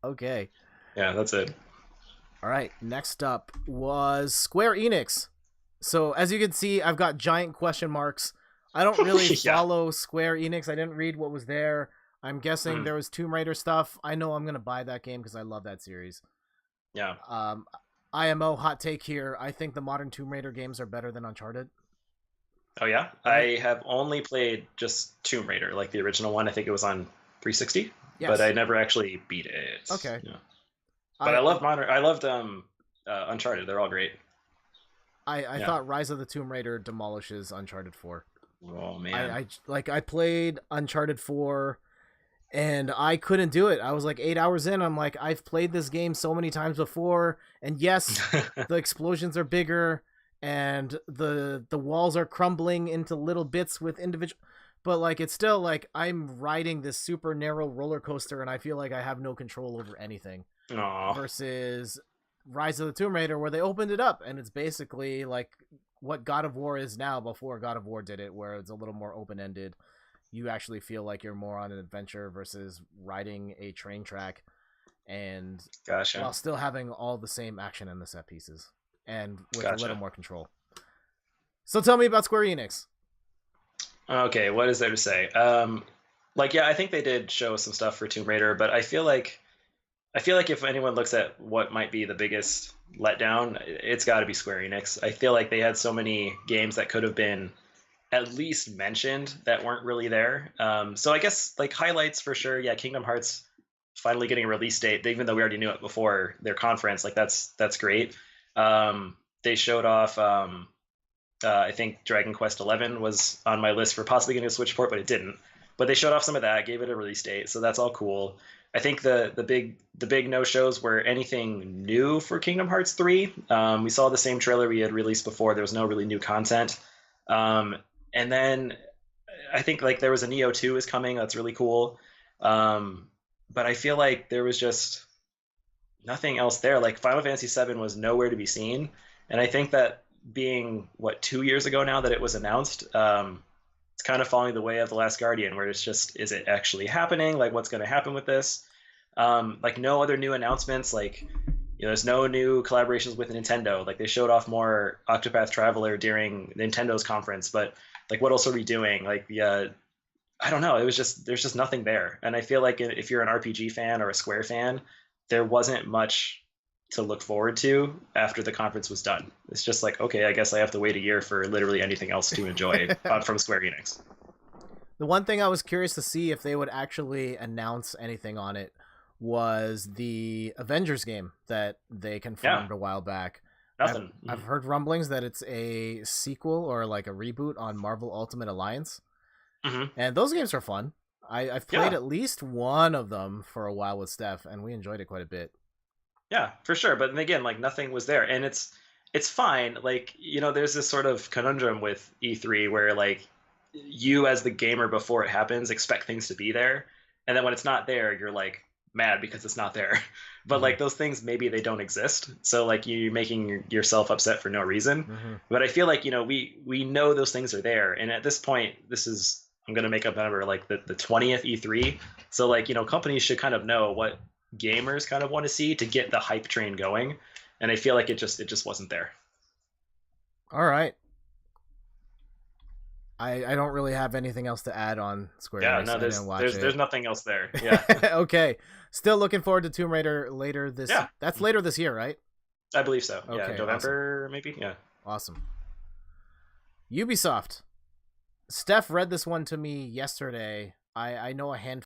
Okay. Yeah, that's it. All right. Next up was Square Enix. So as you can see, I've got giant question marks. I don't really Yeah. follow Square Enix. I didn't read what was there. I'm guessing Mm, there was Tomb Raider stuff. I know I'm gonna buy that game because I love that series. yeah. Um, IMO hot take here. I think the modern Tomb Raider games are better than Uncharted. Oh yeah. Right? I have only played just Tomb Raider, like the original one. I think it was on 360, but I Yes. never actually beat it. Okay. Yeah. But I I I, loved modern. I loved Uncharted. They're all great. I Yeah. thought Rise of the Tomb Raider demolishes Uncharted 4. Oh I, man. I like I played Uncharted 4 and I couldn't do it. I was like 8 hours in. I'm like I've played this game so many times before and yes, the explosions are bigger and the walls are crumbling into little bits with individual but like it's still like I'm riding this super narrow roller coaster and I feel like I have no control over anything Oh, versus Rise of the Tomb Raider where they opened it up and it's basically like what God of War is now before God of War did it, where it's a little more open ended. You actually feel like you're more on an adventure versus riding a train track, and gotcha. while still having all the same action in the set pieces and with a little Gotcha. more control. So tell me about Square Enix. Okay, what is there to say? Like yeah, I think they did show some stuff for Tomb Raider, but I feel like if anyone looks at what might be the biggest letdown, it's got to be Square Enix. I feel like they had so many games that could have been at least mentioned that weren't really there. So I guess like highlights for sure. Yeah, Kingdom Hearts finally getting a release date, even though we already knew it before their conference. Like that's great. They showed off. I think Dragon Quest 11 was on my list for possibly getting a Switch port, but it didn't. But they showed off some of that, gave it a release date, so that's all cool. I think the big no shows were anything new for Kingdom Hearts 3. We saw the same trailer we had released before. There was no really new content. Um, and then I think like there was a Neo 2 is coming. That's really cool. Um, but I feel like there was just nothing else there. Like Final Fantasy VII was nowhere to be seen, and I think that being what 2 years ago now that it was announced, it's kind of following the way of the Last Guardian, where it's just is it actually happening? Like what's going to happen with this? Like no other new announcements. Like there's no new collaborations with Nintendo. Like they showed off more Octopath Traveler during Nintendo's conference, but like what else are we doing? Like yeah, I don't know. It was just there's just nothing there, and I feel like if you're an RPG fan or a Square fan, there wasn't much to look forward to after the conference was done. It's just like okay, I guess I have to wait a year for literally anything else to enjoy from Square Enix. The one thing I was curious to see if they would actually announce anything on it was the Avengers game that they Yeah, confirmed a while back. I've nothing. I've heard rumblings that it's a sequel or like a reboot on Marvel Ultimate Alliance, Hmm. and those games are fun. I've played Yeah, at least one of them for a while with Steph, and we enjoyed it quite a bit. yeah, for sure. But then again, like nothing was there, and it's fine. Like there's this sort of conundrum with E3 where like you as the gamer before it happens expect things to be there, and then when it's not there, you're like mad because it's not there. But Mm-hmm. like those things maybe they don't exist, so like you're making yourself upset for no reason. Mm-hmm. But I feel like we know those things are there, and at this point, this is I'm gonna make up a number like the 20th E3. So like companies should kind of know what gamers kind of want to see to get the hype train going, and I feel like it just wasn't there. All right. I don't really have anything else to add on Square Yeah, Enix. no, I didn't there's watch there's there's it. nothing else there. Yeah, Okay. Still looking forward to Tomb Raider later this. yeah, That's later this year, right? I believe so. Yeah, Okay. Awesome. November maybe. Yeah. Awesome. Ubisoft. Steph read this one to me yesterday. I know a handful